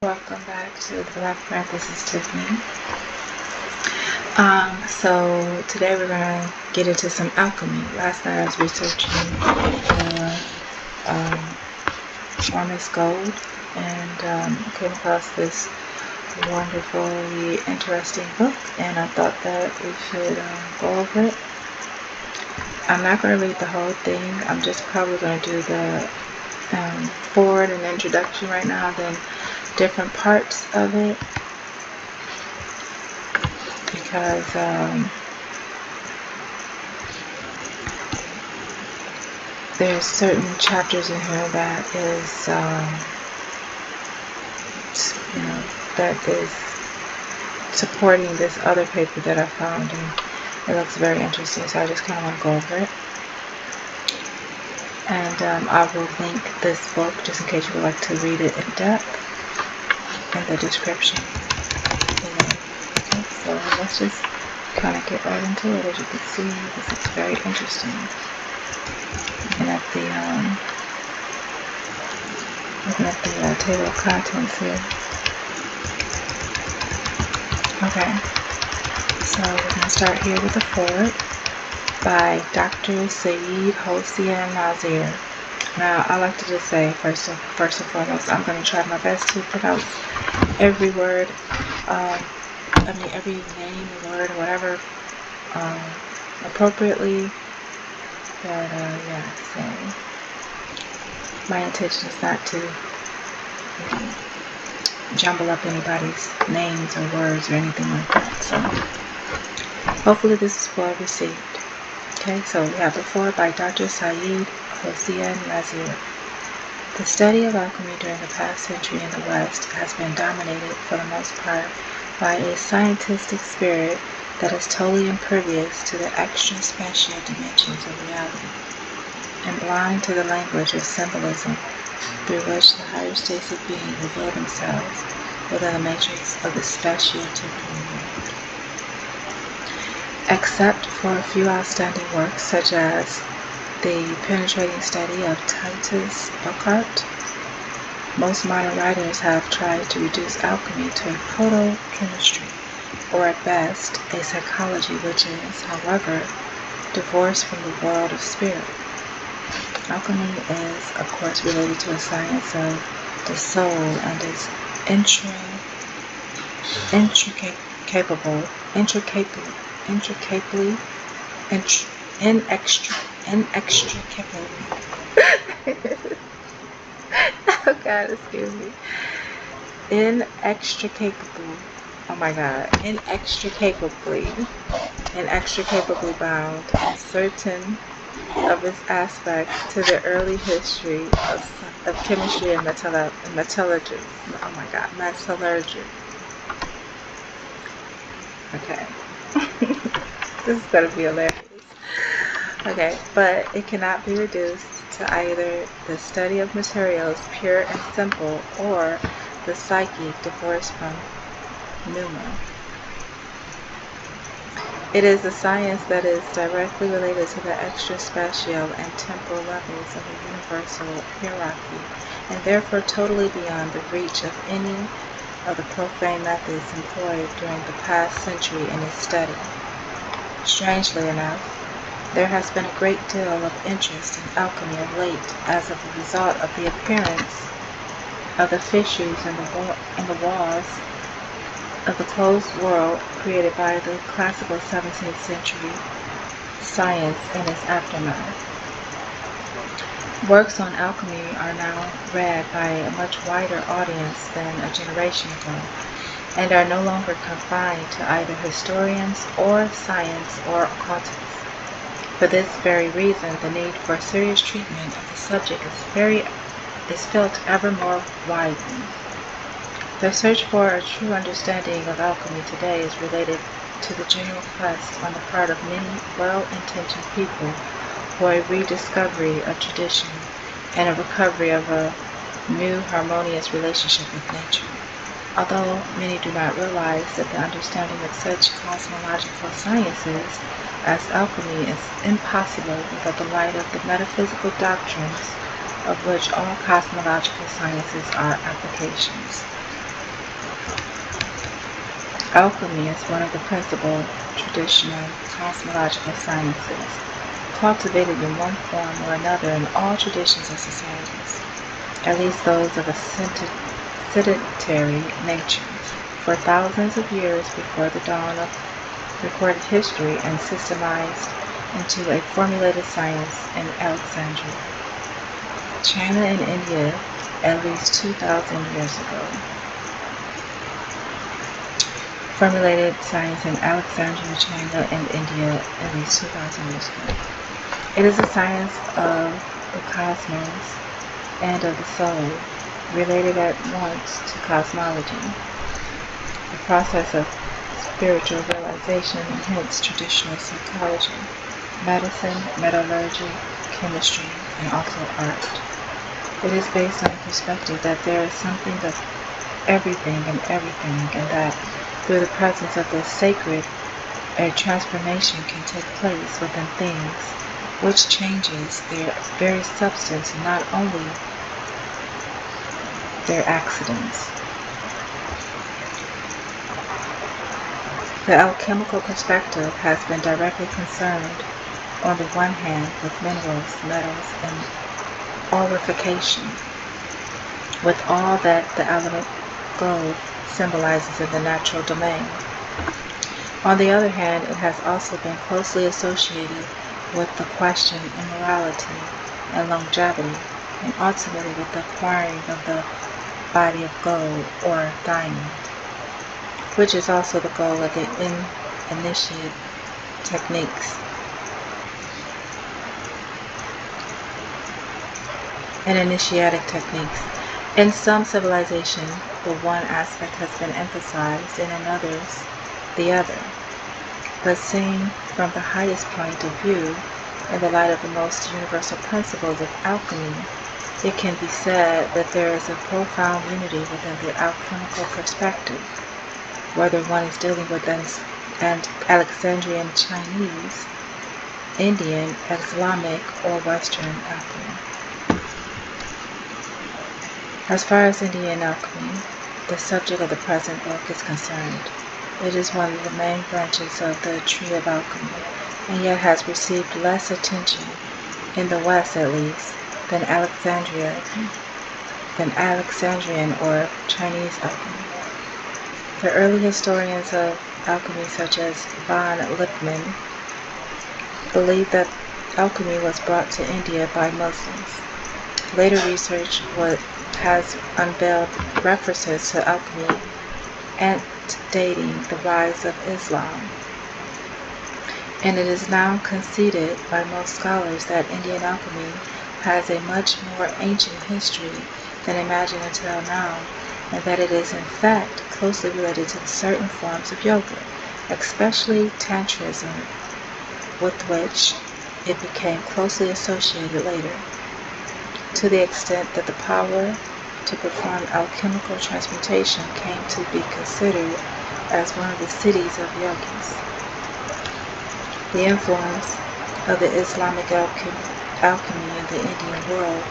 Welcome back to the Black Print. This is Tiffany. So today we're going to get into some alchemy. Last night I was researching the ormus gold and came across this wonderfully interesting book, and I thought that we should go over it. I'm not going to read the whole thing. I'm just probably going to do the forward and introduction right now, then different parts of it, because there's certain chapters in here that is that is supporting this other paper that I found, and it looks very interesting, so I just kind of want to go over it. And I will link this book just in case you would like to read it in depth in the description below. Okay, so let's just kind of get right into it. As you can see, this is very interesting. Looking at the table of contents here. Okay, so we're going to start here with the foreword by Dr. Saeed Hossein Nazir. Now, I like to just say, first and foremost, I'm going to try my best to pronounce every word, every name, word, whatever, appropriately. But, yeah, so my intention is not to jumble up anybody's names or words or anything like that. So, hopefully this is well received. Okay, so we have the foreword by Dr. Saeed Hossein Nazir. The study of alchemy during the past century in the West has been dominated for the most part by a scientific spirit that is totally impervious to the extra-spatial dimensions of reality and blind to the language of symbolism through which the higher states of being reveal themselves within the matrix of the spatio-temporal world. Except for a few outstanding works such as the penetrating study of Titus Burckhardt, most modern writers have tried to reduce alchemy to a proto-chemistry, or at best, a psychology which is, however, divorced from the world of spirit. Alchemy is, of course, related to a science of the soul and is inextricably oh God, excuse me. Inextricably bound in certain of its aspects to the early history of chemistry and metallurgy. Oh my God, metallurgy. Okay. This is going to be hilarious. Okay, but it cannot be reduced to either the study of materials pure and simple or the psyche divorced from pneuma. It is a science that is directly related to the extraspatial and temporal levels of a universal hierarchy, and therefore totally beyond the reach of any of the profane methods employed during the past century in its study. Strangely enough, there has been a great deal of interest in alchemy of late as a result of the appearance of the fissures in the walls of the closed world created by the classical 17th century science and its aftermath. Works on alchemy are now read by a much wider audience than a generation ago, and are no longer confined to either historians or science or occultists. For this very reason, the need for serious treatment of the subject is felt ever more widely. The search for a true understanding of alchemy today is related to the general quest on the part of many well-intentioned people for a rediscovery of tradition and a recovery of a new harmonious relationship with nature. Although many do not realize that the understanding of such cosmological sciences as alchemy is impossible without the light of the metaphysical doctrines of which all cosmological sciences are applications. Alchemy is one of the principal traditional cosmological sciences, cultivated in one form or another in all traditions and societies, at least those of a sedentary nature, for thousands of years before the dawn of recorded history and systemized into a formulated science in Alexandria. China and India at least 2,000 years ago. Formulated science in Alexandria, China, and India at least 2,000 years ago. It is a science of the cosmos and of the soul, related at once to cosmology, the process of spiritual realization, and hence traditional psychology, medicine, metallurgy, chemistry, and also art. It is based on the perspective that there is something of everything and that through the presence of the sacred, a transformation can take place within things, which changes their very substance and not only their accidents. The alchemical perspective has been directly concerned, on the one hand, with minerals, metals, and aurification, with all that the element gold symbolizes in the natural domain. On the other hand, it has also been closely associated with the question of immortality and longevity, and ultimately with the acquiring of the body of gold or diamond, which is also the goal of the initiate techniques. And initiatic techniques. In some civilization, the one aspect has been emphasized, and in others, the other. But seen from the highest point of view, in the light of the most universal principles of alchemy, it can be said that there is a profound unity within the alchemical perspective, whether one is dealing with an Alexandrian, Chinese, Indian, Islamic, or Western alchemy. As far as Indian alchemy, the subject of the present book is concerned, it is one of the main branches of the tree of alchemy, and yet has received less attention, in the West at least, than Alexandrian or Chinese alchemy. The early historians of alchemy, such as von Lippmann, believed that alchemy was brought to India by Muslims. Later research has unveiled references to alchemy antedating the rise of Islam, and it is now conceded by most scholars that Indian alchemy has a much more ancient history than imagined until now, and that it is in fact closely related to certain forms of yoga, especially Tantrism, with which it became closely associated later, to the extent that the power to perform alchemical transmutation came to be considered as one of the cities of yogis. The influence of the Islamic alchemy in the Indian world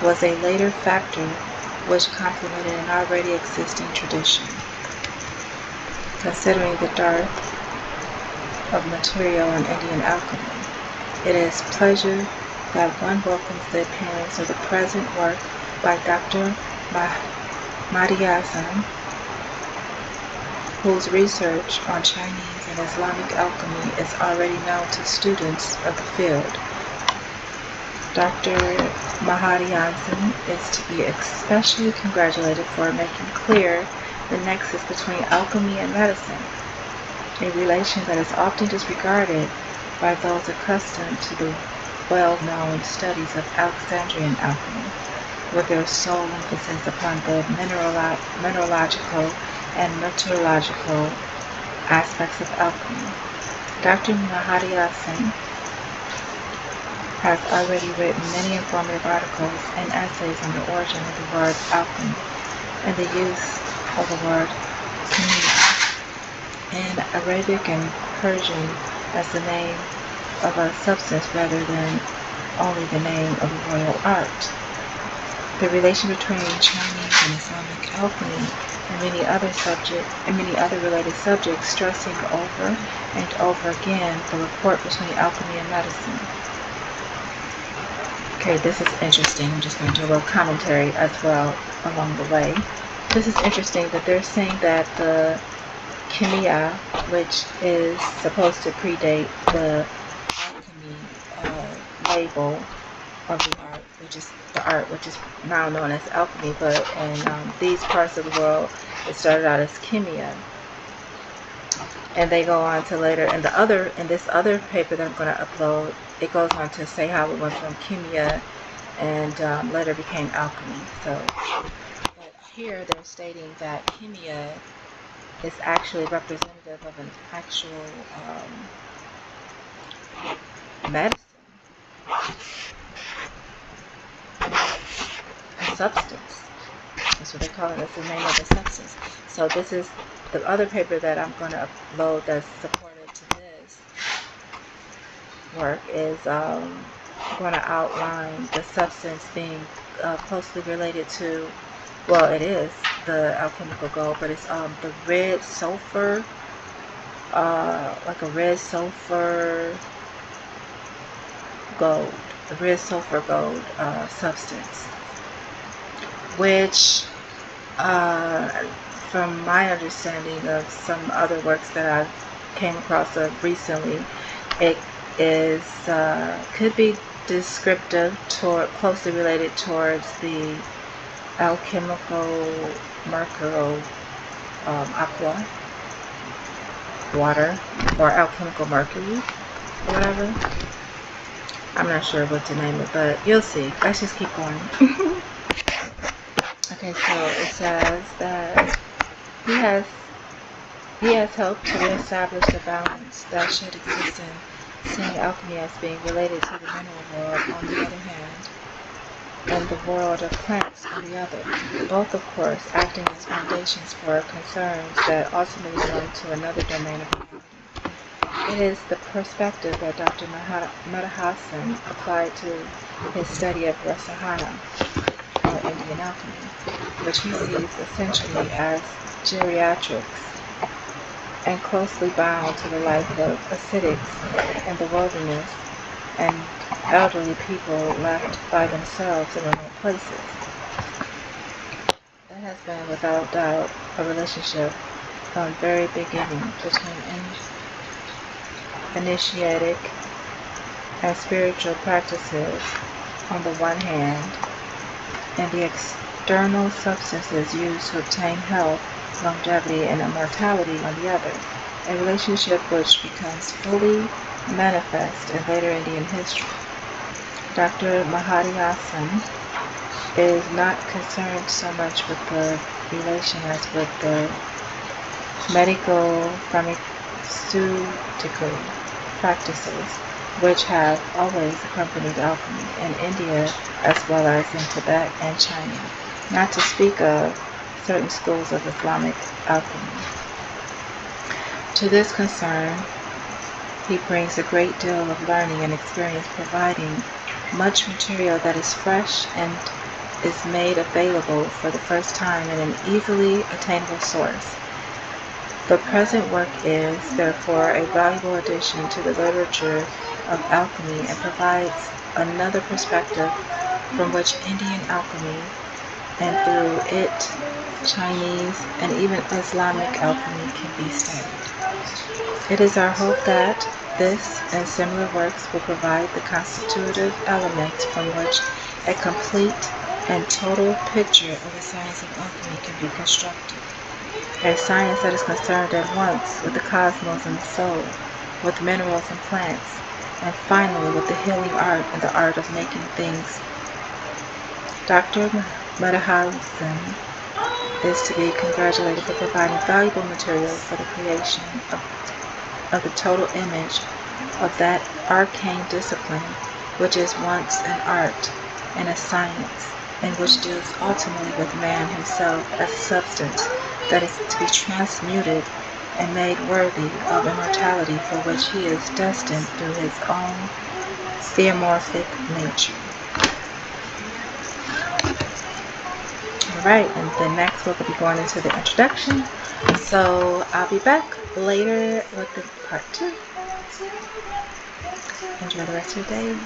was a later factor which complemented an already existing tradition. Considering the dearth of material in Indian alchemy, it is pleasure that one welcomes the appearance of the present work by Dr. Mahdihassan, whose research on Chinese and Islamic alchemy is already known to students of the field. Dr. Mahdihassan is to be especially congratulated for making clear the nexus between alchemy and medicine, a relation that is often disregarded by those accustomed to the well-known studies of Alexandrian alchemy, with their sole emphasis upon the mineralogical and metallurgical aspects of alchemy. Dr. Mahdihassan has already written many informative articles and essays on the origin of the word alchemy and the use of the word community in Arabic and Persian as the name of a substance rather than only the name of a royal art. The relation between Chinese and Islamic alchemy and many other related subjects, stressing over and over again the rapport between alchemy and medicine. Okay, this is interesting. I'm just going to do a little commentary as well along the way. This is interesting that they're saying that the chemia, which is supposed to predate the alchemy label of the art, which is now known as alchemy, but in these parts of the world, it started out as chemia. And they go on to later, in this other paper that I'm going to upload, it goes on to say how it went from chemia and later became alchemy. So, but here they're stating that chemia is actually representative of an actual medicine, a substance. That's what they call it. That's the name of the substance. So this is the other paper that I'm going to upload that's supportive to this work is going to outline the substance being closely related to, well, it is the alchemical gold, but it's the red sulfur, like a red sulfur gold, the red sulfur gold substance, which from my understanding of some other works that I've came across recently, it is could be descriptive closely related towards the alchemical mercury, aqua, water, or alchemical mercury, or whatever. I'm not sure what to name it, but you'll see. Let's just keep going. Okay, so it says that he has helped to reestablish the balance that should exist in seeing alchemy as being related to the mineral world on the other hand, and the world of plants on the other, both of course acting as foundations for concerns that ultimately belong to another domain of reality. It is the perspective that Dr. Mahdihassan applied to his study of Rasayana, or Indian alchemy, which he sees essentially as geriatrics and closely bound to the life of ascetics in the wilderness and elderly people left by themselves in remote places. That has been without doubt a relationship from very beginning between initiatic and spiritual practices on the one hand, and the external substances used to obtain health, longevity, and immortality on the other, a relationship which becomes fully manifest in later Indian history. Dr. Mahdihassan is not concerned so much with the relation as with the medical pharmaceutical practices which have always accompanied alchemy in India as well as in Tibet and China, not to speak of certain schools of Islamic alchemy. To this concern, he brings a great deal of learning and experience, providing much material that is fresh and is made available for the first time in an easily attainable source. The present work is, therefore, a valuable addition to the literature of alchemy and provides another perspective from which Indian alchemy, and through it, Chinese and even Islamic alchemy can be studied. It is our hope that this and similar works will provide the constitutive elements from which a complete and total picture of the science of alchemy can be constructed. A science that is concerned at once with the cosmos and the soul, with minerals and plants, and finally with the healing art and the art of making things. Dr. Mahdihassan is to be congratulated for providing valuable material for the creation of the total image of that arcane discipline which is once an art and a science, and which deals ultimately with man himself as a substance that is to be transmuted and made worthy of immortality, for which he is destined through his own theomorphic nature. Alright, and then next we'll be going into the introduction. So I'll be back later with the part 2. Enjoy the rest of your day.